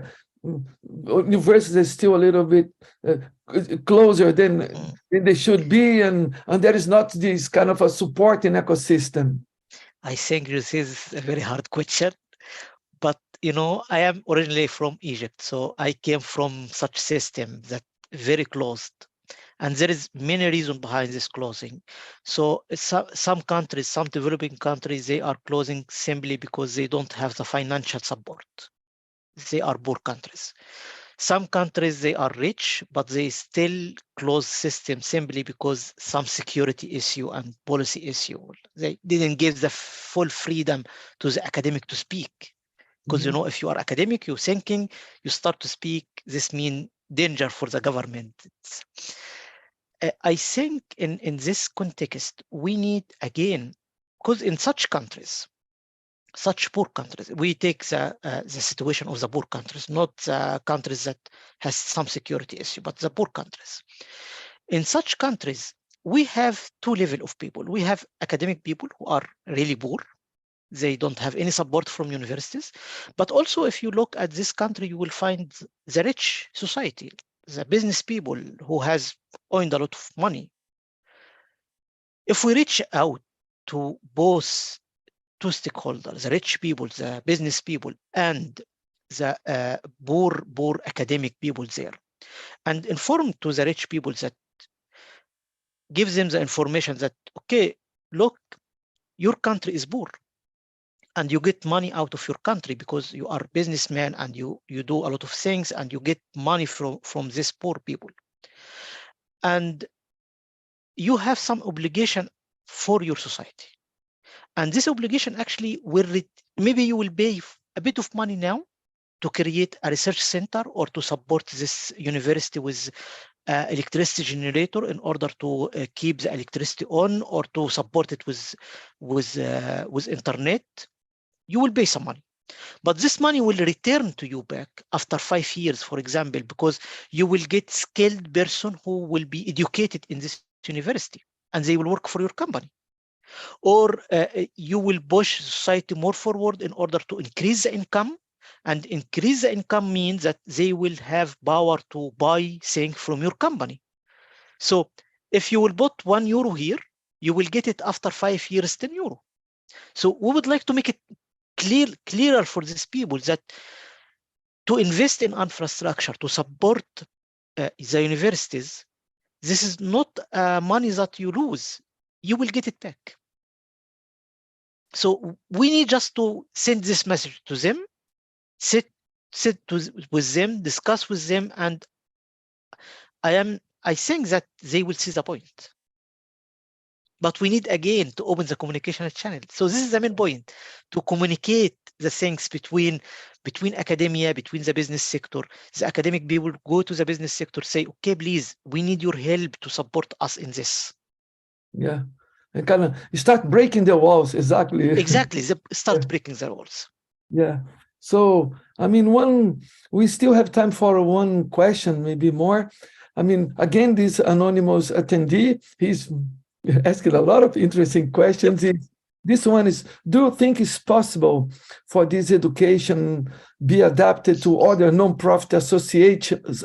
universities are still a little bit closer than they should be, and there is not this kind of a supporting ecosystem? I think this is a very hard question, but I am originally from Egypt, so I came from such system that very closed, and there is many reasons behind this closing. So some countries, some developing countries, they are closing simply because they don't have the financial support. They are poor countries. Some countries, they are rich, but they still close system simply because some security issue and policy issue. They didn't give the full freedom to the academic to speak. Because, if you are academic, you're thinking, you start to speak, this means danger for the government. I think in this context, we need, again, because in such countries, such poor countries, we take the situation of the poor countries, not the countries that has some security issue, but the poor countries. In such countries, we have two levels of people. We have academic people who are really poor. They don't have any support from universities. But also, if you look at this country, you will find the rich society, the business people who has earned a lot of money. If we reach out to both two stakeholders, the rich people, the business people, and the poor academic people there, and inform to the rich people, that gives them the information that, okay, look, your country is poor, and you get money out of your country because you are a businessman and you do a lot of things and you get money from these poor people. And you have some obligation for your society. And this obligation actually will, maybe you will pay a bit of money now to create a research center or to support this university with electricity generator in order to keep the electricity on, or to support it with internet. You will pay some money, but this money will return to you back after 5 years, for example, because you will get skilled person who will be educated in this university and they will work for your company. Or you will push society more forward in order to increase the income, and increase the income means that they will have power to buy things from your company. So if you will put €1 here, you will get it after 5 years, €10. So we would like to make it clearer for these people that to invest in infrastructure, to support the universities, this is not money that you lose. You will get it back. So we need just to send this message to them, sit with them, discuss with them, and I think that they will see the point. But we need, again, to open the communication channel. So this is the main point, to communicate the things between academia, between the business sector. The academic people go to the business sector, say, okay, please, we need your help to support us in this. Yeah. And kind of start breaking the walls. Exactly. Exactly. Start breaking the walls. Yeah. So, I mean, we still have time for one question, maybe more. I mean, again, this anonymous attendee, he's asking a lot of interesting questions. Yep. This one is, do you think it's possible for this education be adapted to other non-profit associations?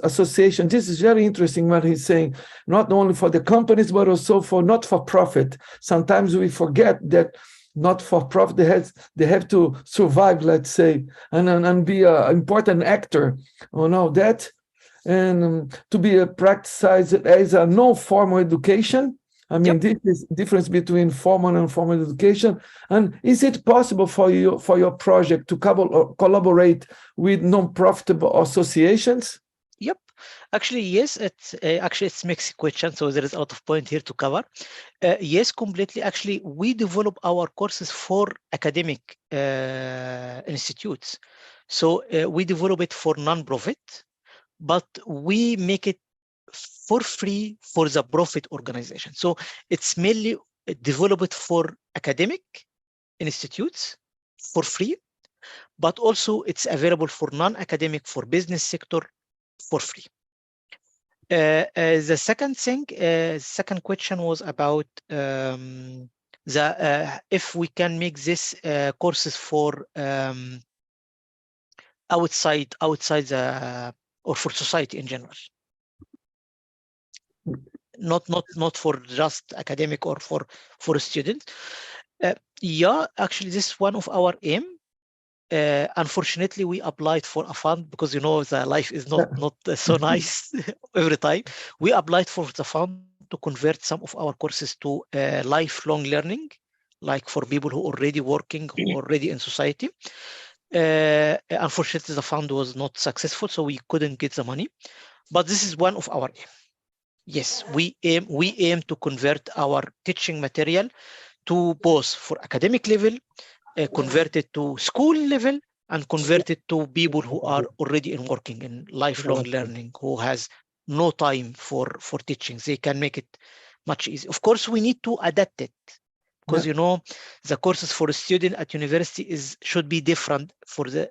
This is very interesting what he's saying, not only for the companies, but also for not-for-profit. Sometimes we forget that not-for-profit, they have to survive, let's say, and be an important actor on all that, and to be practiced as a non-formal education. I mean, This is the difference between formal and informal education. And is it possible for your project to collaborate with non-profitable associations? Yep. Actually, yes. It's a mixed question, so there is a lot of point here to cover. Yes, completely. Actually, we develop our courses for academic institutes. So we develop it for non-profit, but we make it for free for the profit organization. So it's mainly developed for academic institutes for free, but also it's available for non-academic, for business sector for free. The second question was about if we can make this courses for outside the or for society in general, not for just academic or for students. Yeah, actually, this is one of our aim. Unfortunately, we applied for a fund because the life is not so nice every time. We applied for the fund to convert some of our courses to lifelong learning, like for people who are already working, who are already in society. Unfortunately, the fund was not successful, so we couldn't get the money. But this is one of our aim. Yes, we aim to convert our teaching material to both for academic level, convert it to school level, and convert it to people who are already working in lifelong learning, who has no time for teaching. They can make it much easier. Of course, we need to adapt it because the courses for a student at university should be different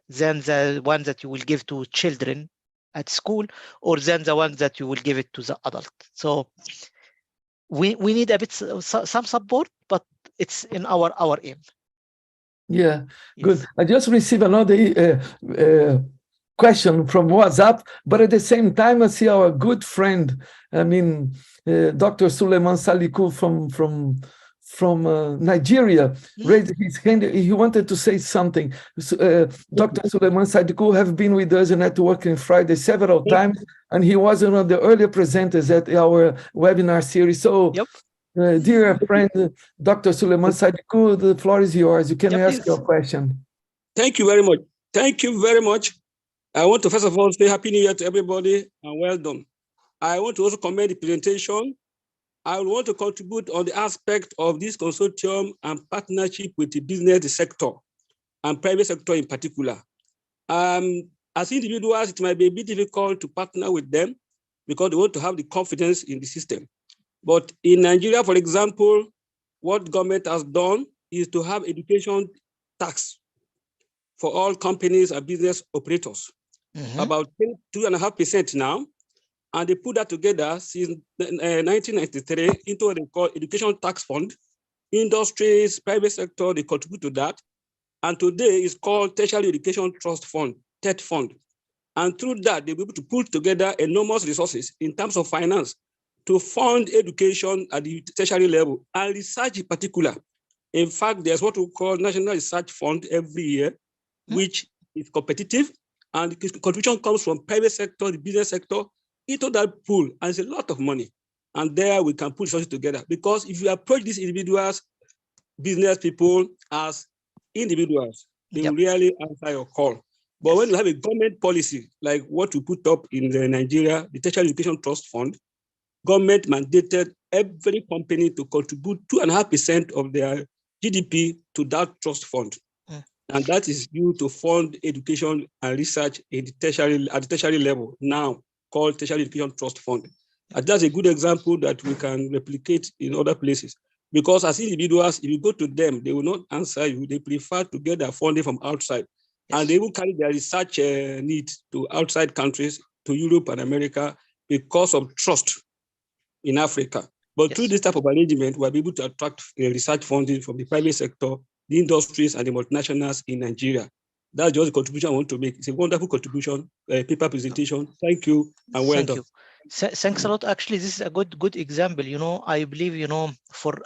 than the one that you will give to children at school, or than the one that you will give it to the adult. So we need a bit some support, but it's in our aim. Yeah, good. I just received another question from WhatsApp, but at the same time, I see our good friend, Dr. Suleiman Saliku from Nigeria raised his hand. He wanted to say something. Dr. Suleiman Saliku have been with us in Networking Friday several times, and he was one of the earlier presenters at our webinar series. So. Yep. Dear friend, Dr. Suleiman Sadiku, the floor is yours. You can ask your question. Thank you very much. Thank you very much. I want to first of all say Happy New Year to everybody and well done. I want to also commend the presentation. I want to contribute on the aspect of this consortium and partnership with the business sector and private sector in particular. As individuals, it might be a bit difficult to partner with them because they want to have the confidence in the system. But in Nigeria, for example, what government has done is to have education tax for all companies and business operators, about 2.5% now. And they put that together since 1993 into what they call education tax fund. Industries, private sector, they contribute to that. And today it's called Tertiary Education Trust Fund, TET Fund. And through that, they'll be able to put together enormous resources in terms of finance to fund education at the tertiary level and research in particular. In fact, there's what we call National Research Fund every year, which is competitive, and the contribution comes from private sector, the business sector, into that pool, and it's a lot of money. And there we can put resources together, because if you approach these individuals, business people, as individuals, they will really answer your call. But when you have a government policy, like what we put up in Nigeria, the Tertiary Education Trust Fund, government mandated every company to contribute 2.5% of their GDP to that trust fund. And that is due to fund education and research at the tertiary level, now called Tertiary Education Trust Fund. And that's a good example that we can replicate in other places. Because as individuals, if you go to them, they will not answer you. They prefer to get their funding from outside. And they will carry their research needs to outside countries, to Europe and America, because of trust in Africa. But through this type of arrangement, we'll be able to attract research funding from the private sector, the industries, and the multinationals in Nigeria. That's just the contribution I want to make. It's a wonderful contribution, paper presentation. Thank you, and well done. Thanks a lot. Actually, this is a good example. I believe, for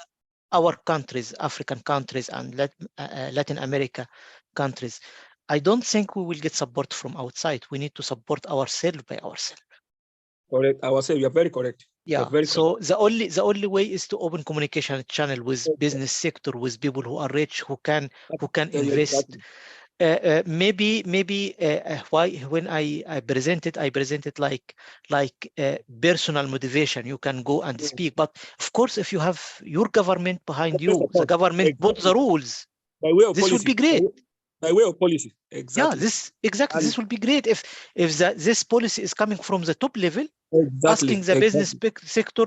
our countries, African countries and Latin America countries, I don't think we will get support from outside. We need to support ourselves by ourselves. Correct. Ourselves. You are very correct. Yeah. So the only way is to open communication channel with business sector, with people who are rich, who can invest. Maybe when I presented like personal motivation. You can go and speak, but of course, if you have your government behind you, the government put the rules. By way of this policy. would be great. By way of policy, exactly. Yeah, this will be great if this policy is coming from the top level, asking the business sector,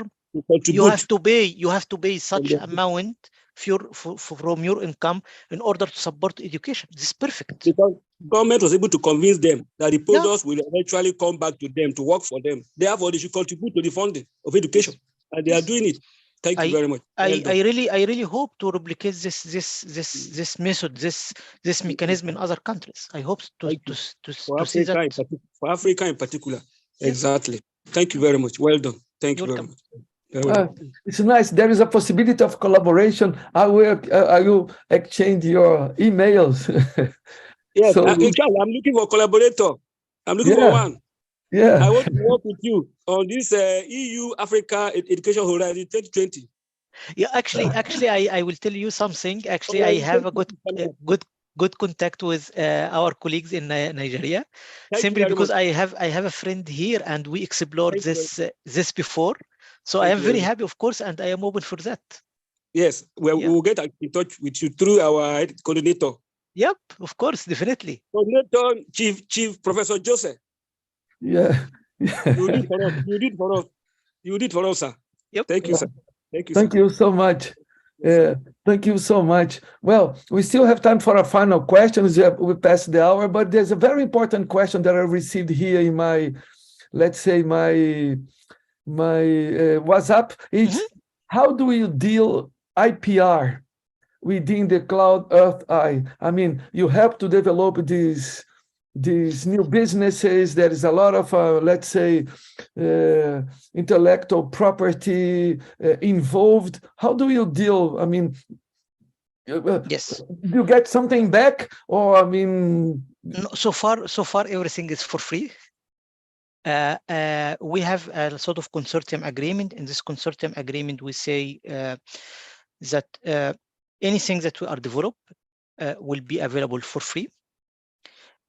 you have to pay such amount from your income in order to support education. This is perfect. Because government was able to convince them that the products will eventually come back to them to work for them. Therefore, they should contribute to the funding of education, and they are doing it. Thank you very much. I really hope to replicate this method, this mechanism in other countries. I hope to see that for Africa in particular. Exactly. Thank you very much. Well done. Thank you very much. It's nice. There is a possibility of collaboration. I will exchange your emails. Yes, I'm looking for a collaborator. I'm looking for one. Yeah, I want to work with you on this EU Africa Education Horizon 2020. Yeah, actually, I will tell you something. Actually, I have a good contact with our colleagues in Nigeria. Simply because I have a friend here, and we explored this before. So I am very happy, of course, and I am open for that. Yes, we will get in touch with you through our coordinator. Yep, of course, definitely. Coordinator, Chief Professor Joseph. Yeah. You did for us. You did for us. You did for us, sir. Yep. Thank you, sir. Thank you. Thank you so much. Thank you so much. Well, we still have time for our final questions. We passed the hour, but there's a very important question that I received here in my, let's say, my WhatsApp. It's how do you deal IPR within the CloudEARTHi? I mean, you have to develop these new businesses. There is a lot of, let's say, intellectual property involved. How do you deal? I mean, yes. Do you get something back, or I mean? No, so far, everything is for free. We have a sort of consortium agreement. In this consortium agreement, we say that anything that we are develop will be available for free.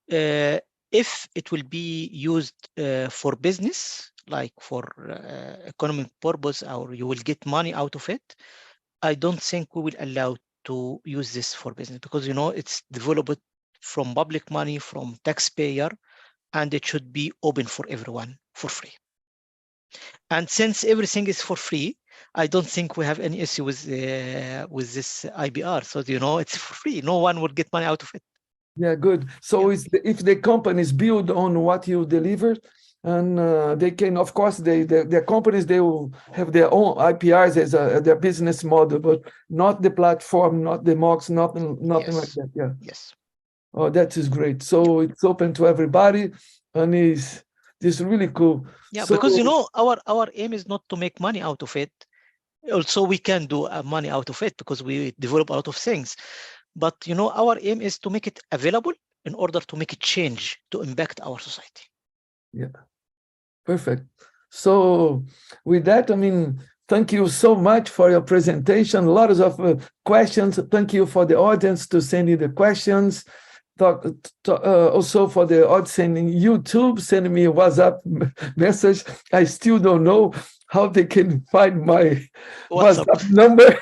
If it will be used for business, like for economic purpose, or you will get money out of it, I don't think we will allow to use this for business, because it's developed from public money, from taxpayer, and it should be open for everyone for free. And since everything is for free, I don't think we have any issue with this IPR. So it's for free. No one will get money out of it. Yeah, good. So if the companies build on what you deliver, and they can, of course, the companies, they will have their own IPRs as their business model, but not the platform, not the MOOCs, nothing like that. Yeah. Yes. Oh, that is great. So it's open to everybody, and it's really cool. Yeah, so, because our aim is not to make money out of it. Also, we can do money out of it because we develop a lot of things. But our aim is to make it available in order to make a change to impact our society. Yeah, perfect. So with that, I mean, thank you so much for your presentation. A lot of questions. Thank you for the audience to send in the questions. Also for the audience in YouTube, send me a WhatsApp message. I still don't know how they can find my WhatsApp number.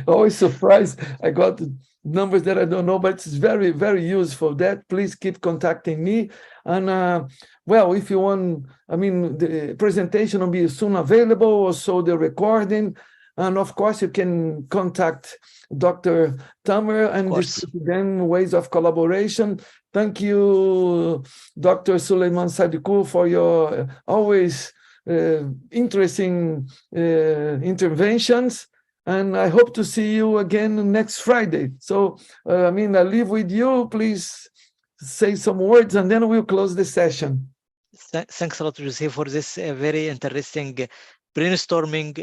Always surprised. I got numbers that I don't know, but it's very, very useful. That please keep contacting me. And well, if you want, I mean, the presentation will be soon available, also the recording. And of course, you can contact Dr. Tamer and discuss then ways of collaboration. Thank you, Dr. Suleiman Sadiku, for your always interesting interventions. And I hope to see you again next Friday. So, I mean, I leave with you. Please say some words, and then we'll close the session. Thanks a lot, Jose, for this very interesting brainstorming,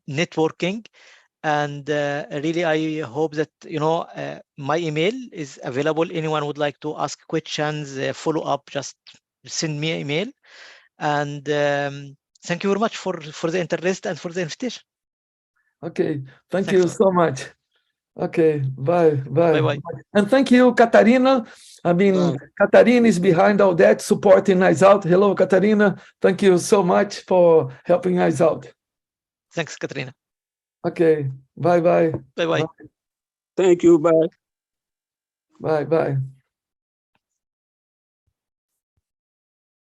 networking. And really, I hope that, my email is available. Anyone would like to ask questions, follow up, just send me an email. And thank you very much for the interest and for the invitation. Okay, thanks you so much. Okay, bye. And thank you, Katarina. I mean, Katarina is behind all that, supporting us out. Hello, Katarina. Thank you so much for helping us out. Thanks, Katarina. Okay, bye. Bye. Thank you, bye. Bye.